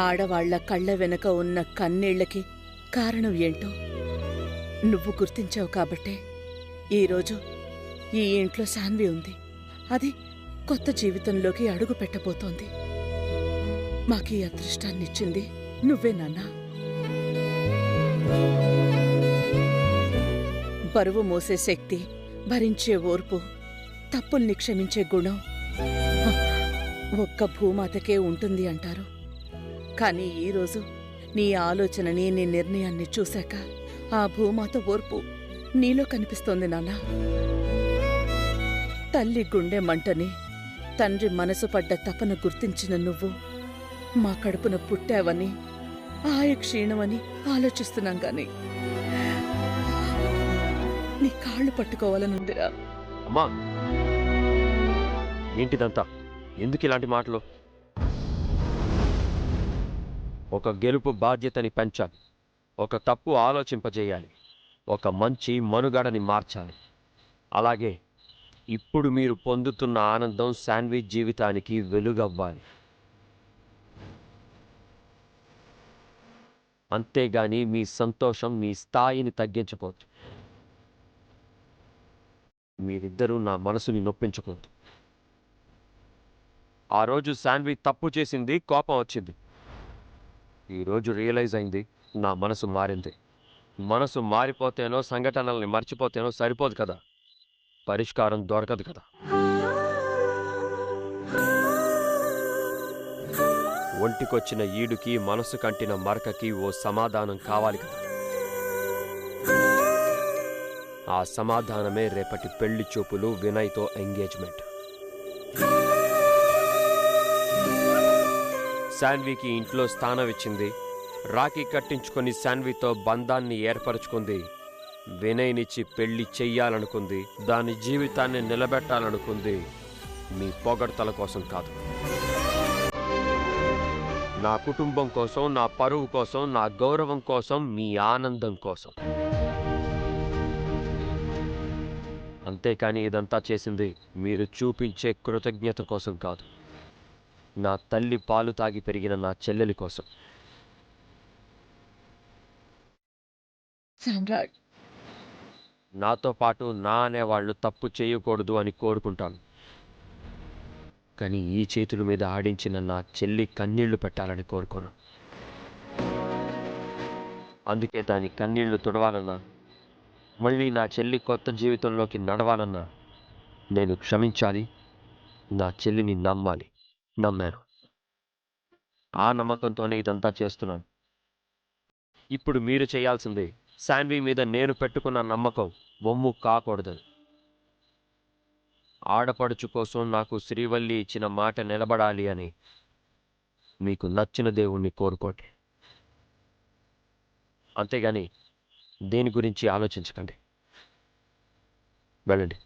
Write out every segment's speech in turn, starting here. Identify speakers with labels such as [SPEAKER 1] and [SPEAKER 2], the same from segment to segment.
[SPEAKER 1] ఆడవాళ్ల కళ్ళ వెనక ఉన్న కన్నీళ్లకి కారణం ఏంటో నువ్వు గుర్తించావు కాబట్టే ఈరోజు ఈ ఇంట్లో శాన్వి ఉంది. అది కొత్త జీవితంలోకి అడుగు పెట్టబోతోంది. మాకీ అదృష్టాన్నిచ్చింది నువ్వే నాన్నా. బరువు మోసే శక్తి, భరించే ఓర్పు, తప్పుల్ని క్షమించే గుణం ఒక్క భూమాతకే ఉంటుంది అంటారు. కానీ ఈరోజు నీ ఆలోచనని, నీ నిర్ణయాన్ని చూశాక ఆ భూమాత ఓర్పు నీలో కనిపిస్తోంది నాన్నా. తల్లి గుండె మంటని, తండ్రి మనసు పడ్డ తపన గుర్తించిన నువ్వు మా కడుపున పుట్టావని, ఆయ క్షీణమని ఆలోచిస్తున్నాం గాని నీ కాళ్ళు పట్టుకోవాలనుందిరా.
[SPEAKER 2] అమ్మా, ఏంటిదంతా? ఎందుకు ఇలాంటి మాటలు? ఒక గెలుపు బాధ్యతని పెంచాలి, ఒక తప్పు ఆలోచింపజేయాలి, ఒక మంచి మనుగడని మార్చాలి. అలాగే ఇప్పుడు మీరు పొందుతున్న ఆనందం శాండ్విచ్ జీవితానికి వెలుగవ్వాలి. అంతేగాని మీ సంతోషం మీ స్థాయిని తగ్గించకూడదు. మీరిద్దరూ నా మనసుని నొప్పించకూడదు. ఆ రోజు శాన్వి తప్పు చేసింది, కోపం వచ్చింది. ఈరోజు రియలైజ్ అయింది, నా మనసు మారింది. మనసు మారిపోతేనో, సంఘటనల్ని మర్చిపోతేనో సరిపోదు కదా, పరిష్కారం దొరకదు కదా. ఒంటికొచ్చిన ఈడుకి, మనసు కంటిన మరకకి ఓ సమాధానం కావాలి కదా. ఆ సమాధానమే రేపటి పెళ్లి చూపులు, వినయ్తో ఎంగేజ్మెంట్. శాన్వికి ఇంట్లో స్థానం ఇచ్చింది, రాఖీ కట్టించుకొని శాన్వితో బంధాన్ని ఏర్పరచుకుంది, వినయ్నిచ్చి పెళ్లి చెయ్యాలనుకుంది, దాని జీవితాన్ని నిలబెట్టాలనుకుంది. మీ పొగడ్తల కోసం కాదు, నా కుటుంబం కోసం, నా పరువు కోసం, నా గౌరవం కోసం, మీ ఆనందం కోసం. అంతేకాని ఇదంతా చేసింది మీరు చూపించే కృతజ్ఞత కోసం కాదు, నా తల్లి పాలు తాగి పెరిగిన నా చెల్లెలి కోసం.
[SPEAKER 1] సామ్రాట్,
[SPEAKER 2] నాతో పాటు నా అనేవాళ్ళు తప్పు చేయకూడదు అని కోరుకుంటాను. కానీ ఈ చేతుల మీద ఆడించిన నా చెల్లి కన్నీళ్లు పెట్టాలని కోరుకోను. అందుకే దాని కన్నీళ్లు తుడవాలన్నా, మళ్ళీ నా చెల్లి కొత్త జీవితంలోకి నడవాలన్నా నేను క్షమించాలి, నా చెల్లిని నమ్మాలి. నమ్మాను. ఆ నమ్మకంతోనే ఇదంతా చేస్తున్నాను. ఇప్పుడు మీరు చేయాల్సింది శాన్వి మీద నేను పెట్టుకున్న నమ్మకం వమ్ము కాకూడదు. ఆడపడుచు కోసం నాకు శ్రీవల్లి ఇచ్చిన మాట నిలబడాలి అని మీకు నచ్చిన దేవుణ్ణి కోరుకోండి. అంతేగాని దేని గురించి ఆలోచించకండి. వెళ్ళండి.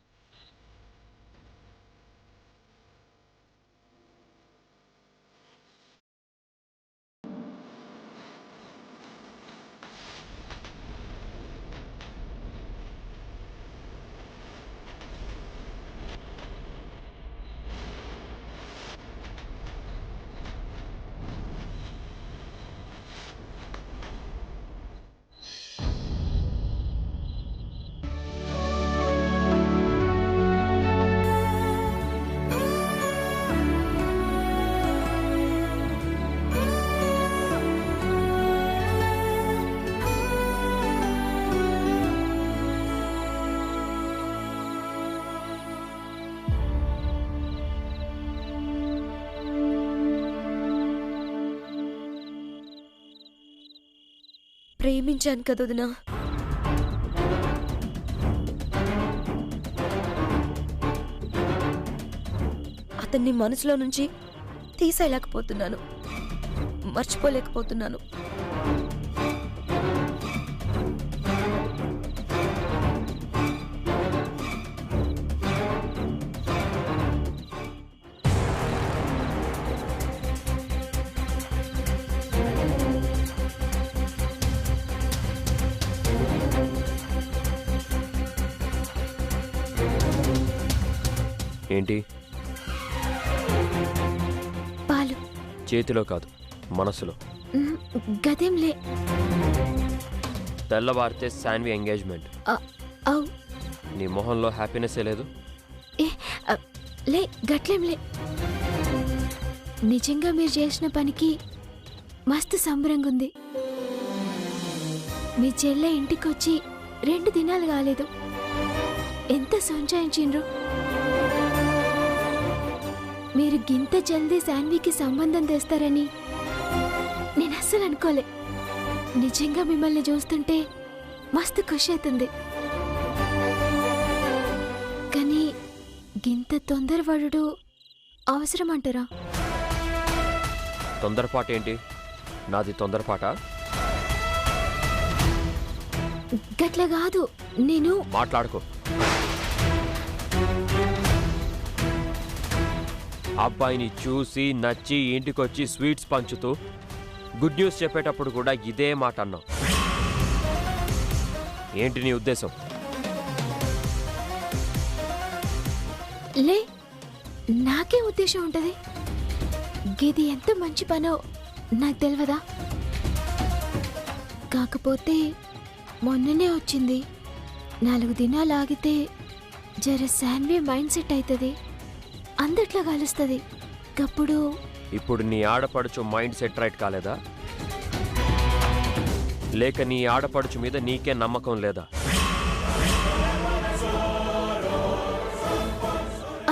[SPEAKER 3] ప్రేమించాను కదా వదినా. అతన్ని మనసులో నుంచి తీసేయలేకపోతున్నాను, మర్చిపోలేకపోతున్నాను.
[SPEAKER 2] ఏంటి?
[SPEAKER 3] పాలు
[SPEAKER 2] చేతిలో కాదు, మనసులో.
[SPEAKER 3] మ్, గదేంలే.
[SPEAKER 2] తెల్లవారితే శాన్వి ఎంగేజ్మెంట్.
[SPEAKER 3] అవు
[SPEAKER 2] నీ మొహంలో హ్యాపీనెస్సే లేదు.
[SPEAKER 3] ఏ అ, లే గట్లేంలే. నిజంగా మీరు చేసిన పనికి మస్తు సంబరంగా ఉంది. మీ చెల్లె ఇంటికొచ్చి 2 దినాలు కాలేదు. ఎంత సంచయించిండ్రు. మీరు గింత జల్దీ శాన్వికి సంబంధం తెస్తారని నేను అస్సలు అనుకోలే. నిజంగా మిమ్మల్ని చూస్తుంటే మస్తు ఖుషి అవుతుంది. కానీ గింత తొందరపడు అవసరం అంటారా?
[SPEAKER 2] తొందరపాటు ఏంటి? నాది తొందరపాట?
[SPEAKER 3] గట్ల కాదు. నేను
[SPEAKER 2] మాట్లాడుకో. అబ్బాయిని చూసి నచ్చి ఇంటికొచ్చి స్వీట్స్ పంచుతూ గుడ్ న్యూస్ చెప్పేటప్పుడు కూడా ఇదే మాట అన్నావు. ఏంటి నీ ఉద్దేశం?
[SPEAKER 3] లే, నాకే ఉద్దేశం ఉంటది. గిది ఎంత మంచి పనో నాకు తెలియదా? కాకపోతే మొన్ననే వచ్చింది. 4 దినాలు ఆగితే జర శాన్వి మైండ్ సెట్ అవుతుంది, అందట్లా కలుస్తుంది. అప్పుడు
[SPEAKER 2] ఇప్పుడు నీ ఆడపడుచు మైండ్ సెట్ రైట్ కాలేదా? లేక నీ ఆడపడుచు మీద నీకే నమ్మకం లేదా?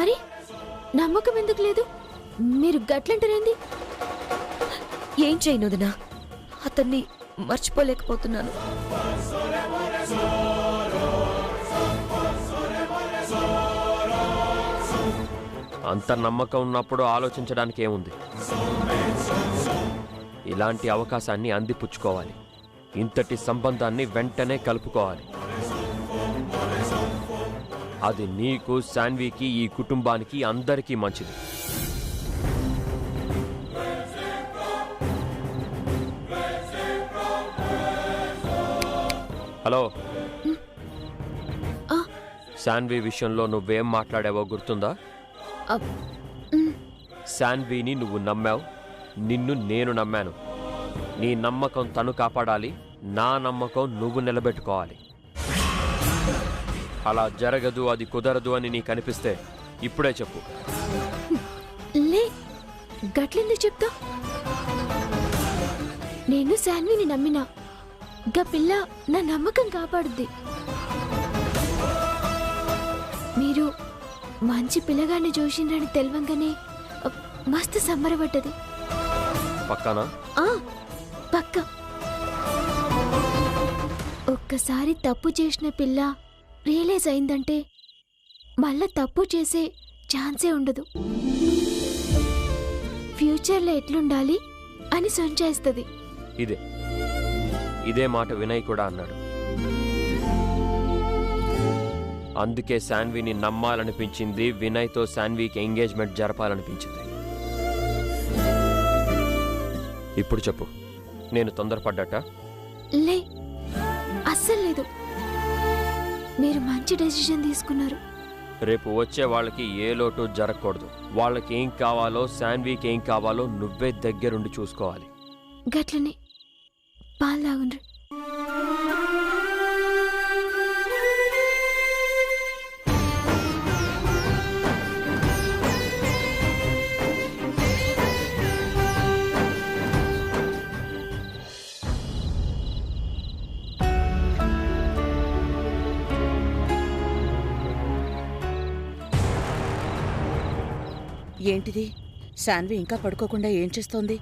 [SPEAKER 3] అరే, నమ్మకం ఎందుకు లేదు? మీరు గట్లంటారేంది? ఏం చేయనుదినా, అతన్ని మర్చిపోలేకపోతున్నాను.
[SPEAKER 2] అంత నమ్మకం ఉన్నప్పుడు ఆలోచించడానికి ఏముంది? ఇలాంటి అవకాశాన్ని అందిపుచ్చుకోవాలి. ఇంతటి సంబంధాన్ని వెంటనే కలుపుకోవాలి. అది నీకు, శాన్వికి, ఈ కుటుంబానికి, అందరికీ మంచిది. హలో,
[SPEAKER 3] ఆ,
[SPEAKER 2] శాన్వి విషయంలో నువ్వేం మాట్లాడావో గుర్తుందా?
[SPEAKER 3] అబ్, మ్,
[SPEAKER 2] శాన్విని నువ్వు నమ్మావు, నిన్ను నేను నమ్మాను. నీ నమ్మకం తను కాపాడాలి, నా నమ్మకం నువ్వు నిలబెట్టుకోవాలి. అలా జరగదు, అది కుదరదు అని నీకు అనిపిస్తే ఇప్పుడే చెప్పు.
[SPEAKER 3] లే, గట్లెందుకు చెప్తా? నేను శాన్విని నమ్మినా, గా పిల్ల నా నమ్మకం కాపాడుద్ది. మీరు మంచి పిల్లగాన్ని చూసిండ్రని తెలవంగానే మస్తు సంబరపడ్డది.
[SPEAKER 2] పక్కనా?
[SPEAKER 3] ఆ, పక్క. ఒక్కసారి తప్పు చేసిన పిల్ల రియలైజ్ అయిందంటే మళ్ళా తప్పు చేసే ఛాన్సే ఉండదు. ఫ్యూచర్లో ఎట్లుండాలి అని సంచయిస్తుంది.
[SPEAKER 2] ఇదే మాట వినయ్ కూడా అన్నాడు. అందుకే శాన్విని నమ్మాలనిపించింది, వినయ్తో శాన్వికి ఎంగేజ్మెంట్ జరపాలనిపించింది. ఇప్పుడు చెప్పు, నేను తొందరపడ్డట?
[SPEAKER 3] లే, అస్సలు లేదు. మీరు మంచి డెసిషన్ తీసుకున్నారు.
[SPEAKER 2] రేపు వచ్చే వాళ్ళకి ఏ లోటు జరగకూడదు. వాళ్ళకి ఏం కావాలో, శాన్వికి ఏం కావాలో నువ్వే దగ్గరుండి చూసుకోవాలి.
[SPEAKER 3] గట్లనే పాలు తాగుండ్రు.
[SPEAKER 1] ఏంటిది? శాన్వి ఇంకా పడుకోకుండా ఏం చేస్తోంది?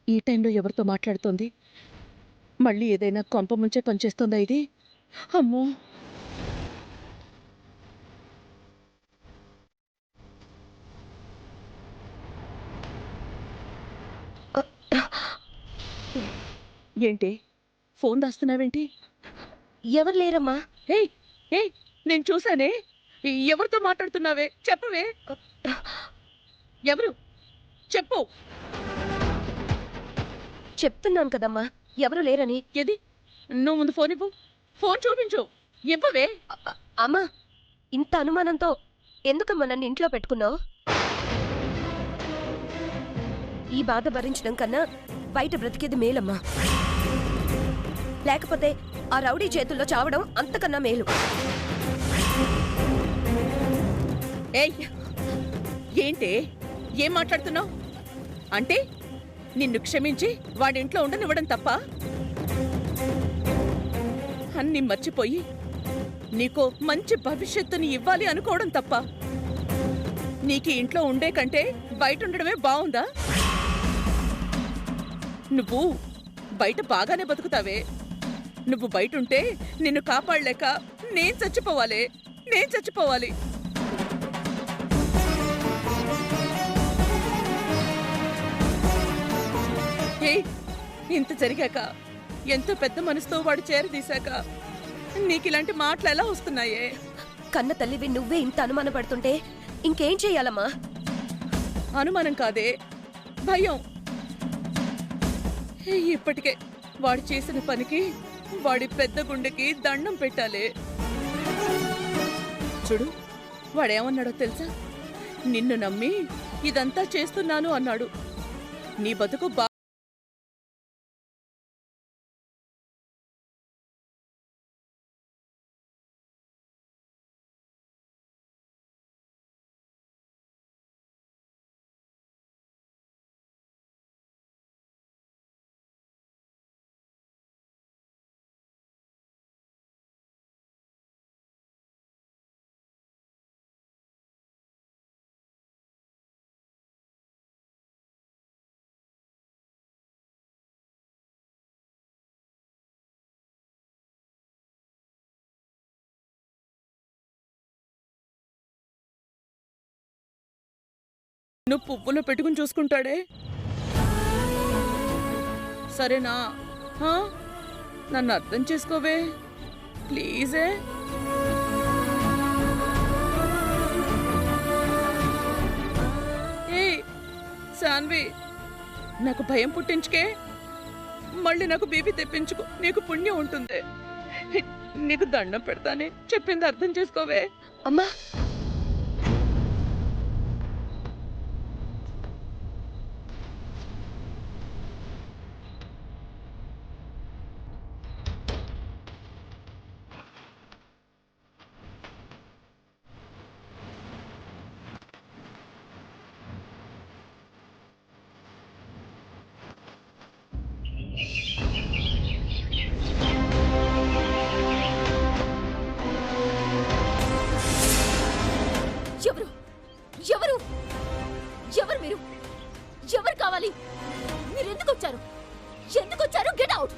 [SPEAKER 1] ఈ టైంలో ఎవరితో మాట్లాడుతోంది? మళ్ళీ ఏదైనా కొంప ముంచే పనిచేస్తుందా ఇది? అమ్మో! ఏంటి ఫోన్ దాస్తున్నావేంటి?
[SPEAKER 4] ఎవరు లేరమ్మా.
[SPEAKER 1] ఏయ్ ఏయ్ నేను చూసానే. ఎవరితో మాట్లాడుతున్నావే? చెప్పవే. ఎవరు? చెప్పు.
[SPEAKER 4] చెప్తున్నాను కదమ్మా, ఎవరు లేరని.
[SPEAKER 1] ఏది? నువ్వు ముందు ఫోన్ ఇవ్వు. ఫోన్ చూపించు. ఇవ్వవే.
[SPEAKER 4] అమ్మా, ఇంత అనుమానంతో ఎందుకమ్మా నన్ను ఇంట్లో పెట్టుకున్నావు? ఈ బాధ భరించడం కన్నా బయట బ్రతికేది మేలమ్మా. లేకపోతే ఆ రౌడీ చేతుల్లో చావడం అంతకన్నా మేలు.
[SPEAKER 1] ఏయ్ ఏంటి? ఏం మాట్లాడుతున్నావు? అంటే నిన్ను క్షమించి వాడింట్లో ఉండనివ్వడం తప్ప? అన్నీ మర్చిపోయి నీకో మంచి భవిష్యత్తుని ఇవ్వాలి అనుకోవడం తప్ప? నీకు ఇంట్లో ఉండే కంటే బయట ఉండడమే బావుందా? నువ్వు బయట బాగానే బతుకుతావే. నువ్వు బయటుంటే నిన్ను కాపాడలేక నేను చచ్చిపోవాలి. ఇంత జరిగాక, ఎంతో పెద్ద మనసుతో వాడు చేరదీశాక నీకిలాంటి మాటలు ఎలా వస్తున్నాయే?
[SPEAKER 4] కన్న తల్లివి నువ్వే ఇంత అనుమాన పడుతుంటే ఇంకేం చెయ్యాలమ్మా?
[SPEAKER 1] అనుమానం కాదే, భయం. ఇప్పటికే వాడు చేసిన పనికి వాడి పెద్ద గుండెకి దండం పెట్టాలి. చూడు, వాడేమన్నాడో తెలుసా? నిన్ను నమ్మి ఇదంతా చేస్తున్నాను అన్నాడు. నీ బతుకు నువ్వు పువ్వులో పెట్టుకుని చూసుకుంటాడే. సరేనా? నన్ను అర్థం చేసుకోవే ప్లీజే. శాన్వి, నాకు భయం పుట్టించుకే, మళ్ళీ నాకు బీపీ తెప్పించుకో. నీకు పుణ్యం ఉంటుంది. నీకు దండం పెడతానే, చెప్పింది అర్థం చేసుకోవే.
[SPEAKER 4] అమ్మా,
[SPEAKER 3] ఎవరు మీరు? ఎవరు కావాలి? మీరు ఎందుకు వచ్చారు? Get out.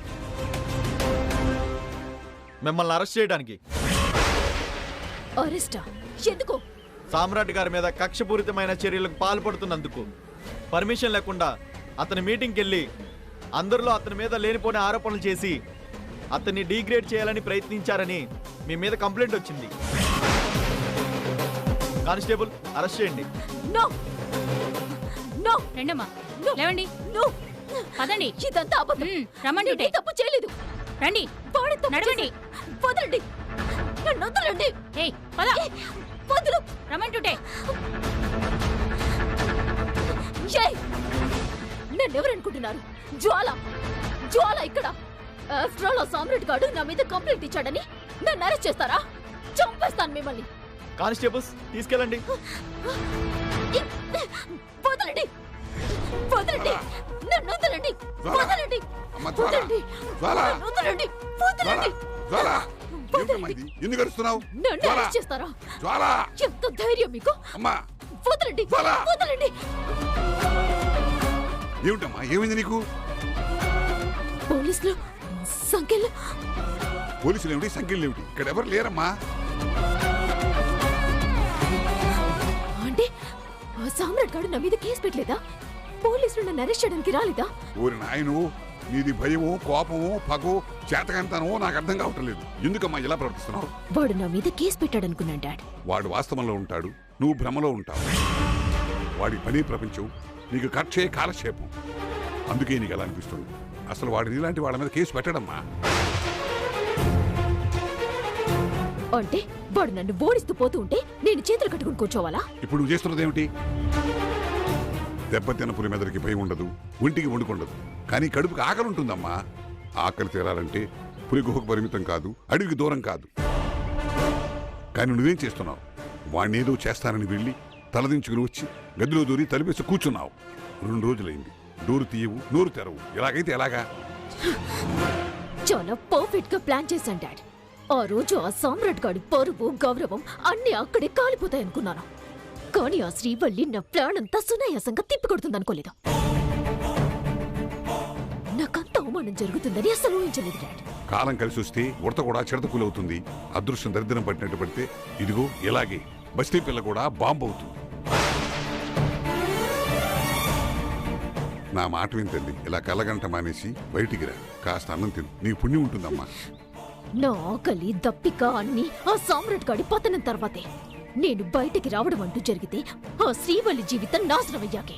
[SPEAKER 5] మిమ్మల్ని అరెస్ట్ చేయడానికి.
[SPEAKER 3] అరెస్టా? ఎందుకు?
[SPEAKER 5] సామ్రాట్ గారి మీద కక్షపూరితమైన చర్యలకు పాల్పడుతున్నందుకు. పర్మిషన్ లేకుండా అతని మీటింగ్కి వెళ్ళి అందరిలో అతని మీద లేనిపోని ఆరోపణలు చేసి అతన్ని డీగ్రేడ్ చేయాలని ప్రయత్నించారని మీ మీద కంప్లైంట్ వచ్చింది. కానిస్టేబుల్, అరెస్ట్ చేయండి.
[SPEAKER 3] No no.
[SPEAKER 6] రండమ్మా, లేవండి.
[SPEAKER 3] నో,
[SPEAKER 6] పదండి.
[SPEAKER 3] ఇదంతా అబద్ధం.
[SPEAKER 6] రమ్మండి.
[SPEAKER 3] నేను తప్పు చేయలేదు.
[SPEAKER 6] రండి, నడవండి.
[SPEAKER 3] వదలండి, నన్ను వదలండి.
[SPEAKER 6] ఏయ్, పద.
[SPEAKER 3] వదలు.
[SPEAKER 6] రమ్మంటుంటే.
[SPEAKER 3] నన్నెవరనుకుంటున్నారు? జ్వాల ఇక్కడ. ఆఫ్టర్ ఆల్ ఆ సామ్రాట్ గాడు నా మీద కంప్లైంట్ ఇచ్చాడని నన్ను అరెస్ట్ చేస్తారా? చంపేస్తాను మిమ్మల్ని.
[SPEAKER 5] కానిస్టేబుల్స్, తీసుకెళ్ళండి.
[SPEAKER 3] వదలండి, వదలండి, నన్ను వదలండి, వదలండి, వదలండి, వదలండి, వదలండి.
[SPEAKER 7] ఎందుకు అరుస్తున్నావు?
[SPEAKER 3] నన్ను అరెస్ట్ చేస్తారా? ఎంత ధైర్యం మీకు? వదలండి, వదలండి.
[SPEAKER 7] ఏమిటమ్మా, ఏమైంది నీకు?
[SPEAKER 3] పోలీసులు సంఖ్యలు.
[SPEAKER 7] పోలీసులు ఏమిటి, సంఖ్యలు ఏమిటి? ఇక్కడ ఎవరు లేరమ్మా.
[SPEAKER 3] అంటే ఆ సామ్రాట్ గాడు నా మీద కేసు పెట్టలేదా? పోలీసులు నన్ను అరెస్ట్ చేయడానికి రాలేదా?
[SPEAKER 7] ఊరి నాయను, నీది భయమో కోపమో పగో చేతకంతనమో నాకు అర్థం కావటం లేదు. ఎందుకమ్మా ఇలా ప్రవర్తిస్తున్నావు?
[SPEAKER 3] వాడు నా మీద కేసు పెట్టాడనుకున్నాను డాడ్.
[SPEAKER 7] వాడు వాస్తవంలో ఉంటాడు, నువ్వు భ్రమలో ఉంటావు. వాడి పని ప్రపంచం, నీకు ఖర్చే కాలక్షేపం. అందుకే నీకు ఎలా అనిపిస్తుంది. అసలు వాడు నీలాంటి వాళ్ళ మీద కేసు పెట్టడమ్మా.
[SPEAKER 3] అంటే వాడు నన్ను ఓడిస్తూ పోతూ ఉంటే నేను చేతులు కట్టుకుని కూర్చోవాలా?
[SPEAKER 7] ఇప్పుడు నువ్వు చేస్తున్నది ఏమిటి? దెబ్బతిన్న పులి మెదడికి భయం ఉండదు, ఒంటికి వండుకుండదు, కానీ కడుపుకి ఆకలి ఉంటుందమ్మా. ఆకలి తీరాలంటే పులి గుహకు పరిమితం కాదు, అడవికి దూరం కాదు. కానీ నువ్వేం చేస్తున్నావు? వాణ్ణి ఏదో చేస్తానని వెళ్ళి తలదించుకుని వచ్చి గదిలో దూరి తలిపేసి కూర్చున్నావు. 2 రోజులైంది, డోరు తీయవు, నోరు తెరవు. ఇలాగైతే ఎలాగా?
[SPEAKER 3] చాలా పర్ఫెక్ట్ గా ప్లాన్ చేశాను డాడ్. ఆ రోజు ఆ సామ్రాట్ గాడి పరువు గౌరవం అన్ని అక్కడే కాలిపోతాయనుకున్నాను. కానీ ఆ శ్రీవల్లి నా ప్లాన్ అంతా సునాయాసంగా తిప్పికొడుతుందనుకోలేదు. నాకంత అవమానం జరుగుతుందని అసలు ఊహించలేదు డాడ్.
[SPEAKER 7] కాలం కలిసి వస్తే ఉడత కూడా చిడతకులవుతుంది. అదృష్టం దరిద్రం పట్టినట్టు పడితే ఇదిగో ఇలాగే బస్తీ పిల్ల కూడా బాంబు అవుతుంది. నా మాట వింటండి, ఇలా కళ్ళగంట మానేసి బయటికి రా, కాస్త అన్నం తిను, నీకు పుణ్యం ఉంటుందమ్మా.
[SPEAKER 3] నా ఆకలి దప్పిక అన్ని ఆ సామ్రాట్ గాడి పతనం తర్వాతే. నేను బయటికి రావడం అంటూ జరిగితే ఆ శ్రీవల్లి జీవితం నాశనం అయ్యాకే.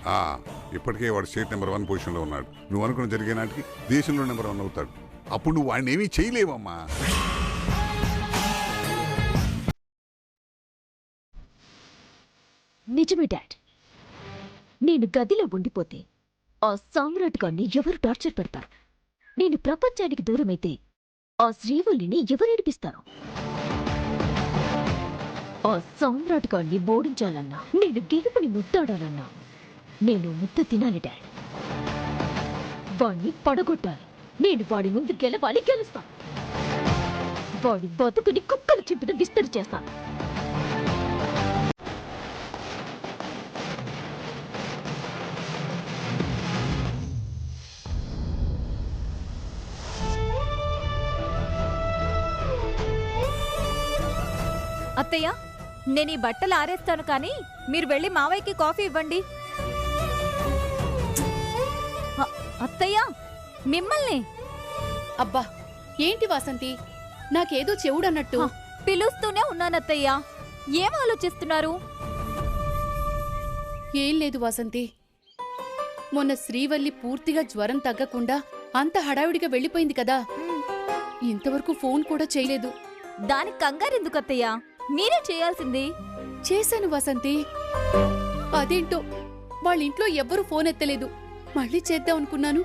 [SPEAKER 7] ఇప్పటికే వాడు స్టేట్ నెంబర్ 1 పొజిషన్ లో ఉన్నాడు. నువ్వు అనుకున్న జరిగే నాటికి దేశంలో నెంబర్ 1 అవుతాడు. అప్పుడు నువ్వు వాడిని ఏమీ చేయలేవమ్మా.
[SPEAKER 3] నిజమే డాడ్. నేను గదిలో ఉండిపోతే ఆ సామ్రాట్ గారిని ఎవరు టార్చర్ పెడతారు? నేను ప్రపంచానికి దూరమైతే ఆ శ్రీవల్లిని ఎవరు ఏడిపిస్తారు? ఆ సామ్రాట్ గారిని ఓడించాలన్నా, నేను గెలుపుని ముద్దాడాలన్నా నేను ముద్ద తినాలి డాడ్. వాణ్ణి పడగొట్టాలి. నేను వాడి ముందు గెలవాలి, గెలుస్తాను. వాడి బతుకుని కుక్కలు చింపిన విస్తరి చేస్తాను.
[SPEAKER 8] అత్తయ్య, నేను ఈ బట్టలు ఆరేస్తాను, కానీ మీరు వెళ్ళి మావయ్యకి కాఫీ ఇవ్వండి. అత్తయ్య, మిమ్మల్ని.
[SPEAKER 6] అబ్బా, ఏంటి వాసంతి, నాకేదో చెవుడన్నట్టు.
[SPEAKER 8] పిలుస్తూనే ఉన్నానత్తయ్య. ఏం ఆలోచిస్తున్నారు?
[SPEAKER 6] ఏం లేదు వాసంతి, మొన్న శ్రీవల్లి పూర్తిగా జ్వరం తగ్గకుండా అంత హడావిడిగా వెళ్ళిపోయింది కదా. ఇంతవరకు ఫోన్ కూడా చేయలేదు.
[SPEAKER 8] దానికి కంగారెందుకు అత్తయ్య? మీరే చేయాల్సింది.
[SPEAKER 6] చేశాను వాసంతి. అదేంటో వాళ్ళ ఇంట్లో ఎవ్వరూ ఫోన్ ఎత్తలేదు. మళ్ళీ చేద్దాం అనుకున్నాను,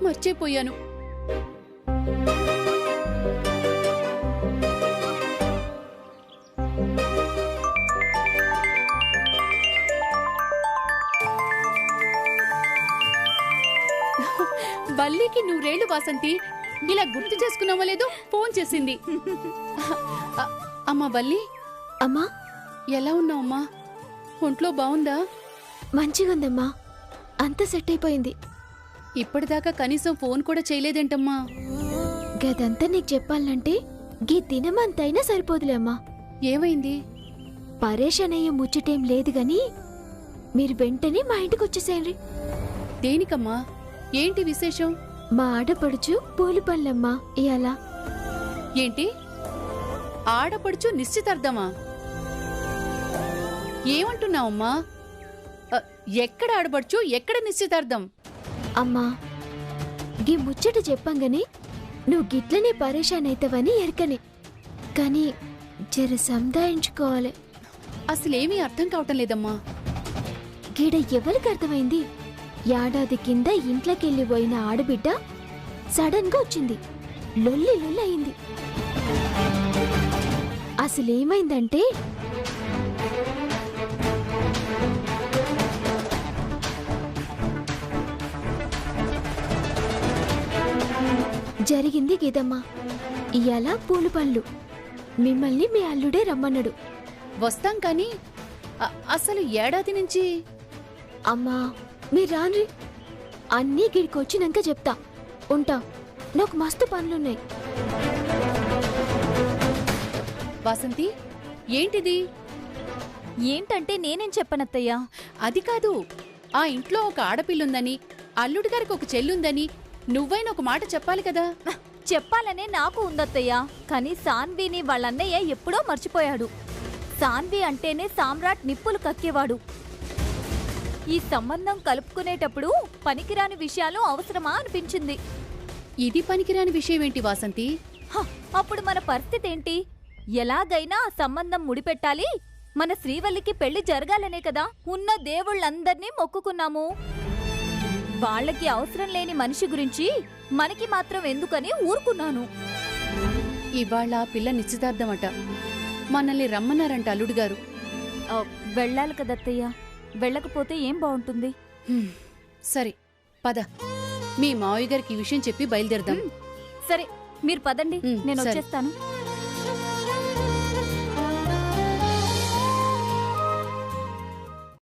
[SPEAKER 6] మర్చిపోయాను. వల్లికి 100 ఏళ్లు వాసంతి. ఇలా గుర్తు చేసుకున్నావా లేదో ఫోన్ చేసింది. అమ్మా వల్లి,
[SPEAKER 3] అమ్మా,
[SPEAKER 6] ఎలా ఉన్నావమ్మా? ఒంట్లో బావుందా?
[SPEAKER 3] మంచిగుందమ్మా, అంత సెట్ అయిపోయింది.
[SPEAKER 6] ఇప్పటిదాకా కనీసం ఫోన్ కూడా చేయలేదేంటమ్మా?
[SPEAKER 3] గదంతా నీకు చెప్పాలంటే గీ దినమంతైనా సరిపోదులే అమ్మా.
[SPEAKER 6] ఏమైంది?
[SPEAKER 3] పరేషాన్ అయ్యే ముచ్చటేం లేదు గాని మీరు వెంటనే మా ఇంటికి వచ్చేసేయండి.
[SPEAKER 6] దేనికమ్మా? ఏంటి విశేషం?
[SPEAKER 3] మా ఆడపడుచు పూలు పనులమ్మా ఇయాల.
[SPEAKER 6] ఏంటి? ఆడపడుచు నిశ్చితార్థమా? ఏమంటున్నావమ్మా? ఎక్కడ ఆడపడుచు, ఎక్కడ నిశ్చితార్థం?
[SPEAKER 3] అమ్మా, గీ ముచ్చట చెప్పంగానే నువ్వు గిట్లనే పరేషాన్ అయితావని ఎరకనే, కానీ జర సంధాయించుకోవాలి.
[SPEAKER 6] అసలేమీ అర్థం కావటం లేదమ్మా.
[SPEAKER 3] గీడ ఎవరికి అర్థమైంది? ఏడాది కింద ఇంట్లోకెళ్ళి పోయిన ఆడబిడ్డ సడన్ గా వచ్చింది, లొల్లి లొల్లి అయింది. అసలేమైందంటే జరిగింది గీదమ్మా. ఇయాల పూలు పళ్ళు. మిమ్మల్ని మీ అల్లుడే రమ్మన్నాడు.
[SPEAKER 6] వస్తాం కానీ అసలు ఏడాది నుంచి.
[SPEAKER 3] అమ్మా మీరు రాన్రి, అన్నీ గిడికొచ్చినాక చెప్తా. ఉంటా, నాకు మస్తు పనులున్నాయి.
[SPEAKER 6] వాసంతి, ఏంటిది?
[SPEAKER 8] ఏంటంటే నేనేం చెప్పనత్తయ్యా.
[SPEAKER 6] అది కాదు, ఆ ఇంట్లో ఒక ఆడపిల్లుందని, అల్లుడి గారికి ఒక చెల్లుందని నువ్వైనా ఒక మాట చెప్పాలి కదా.
[SPEAKER 8] చెప్పాలనే నాకు ఉందత్తయ్య, కానీ సాన్విని వాళ్ళన్నయ్య ఎప్పుడో మర్చిపోయాడు. సాన్వి అంటేనే సామ్రాట్ నిప్పులు కక్కేవాడు. ఈ సంబంధం కలుపుకునేటప్పుడు పనికిరాని విషయాలు అవసరమా అనిపించింది.
[SPEAKER 6] ఇది పనికిరాని విషయమేంటి వాసంతి?
[SPEAKER 8] అప్పుడు మన పరిస్థితి ఏంటి? ఎలాగైనా ఆ సంబంధం ముడిపెట్టాలి, మన శ్రీవల్లికి పెళ్లి జరగాలనే కదా ఉన్న దేవుళ్ళందర్నీ మొక్కుకున్నాము. వాళ్ళకి అవసరం లేని మనిషి గురించి మనకి మాత్రం ఎందుకని ఊరుకున్నాను.
[SPEAKER 6] ఇవాళ పిల్ల నిశ్చితార్థమట. మనల్ని రమ్మన్నారంట అల్లుడు గారు.
[SPEAKER 8] వెళ్ళాలి కదత్తయ్య, వెళ్ళకపోతే ఏం బాగుంటుంది.
[SPEAKER 6] సరే పద, మీ మావయ్య గారికి ఈ విషయం చెప్పి బయలుదేరదాం.
[SPEAKER 8] సరే మీరు పదండి, నేను
[SPEAKER 6] సరే.
[SPEAKER 8] వచ్చేస్తాను.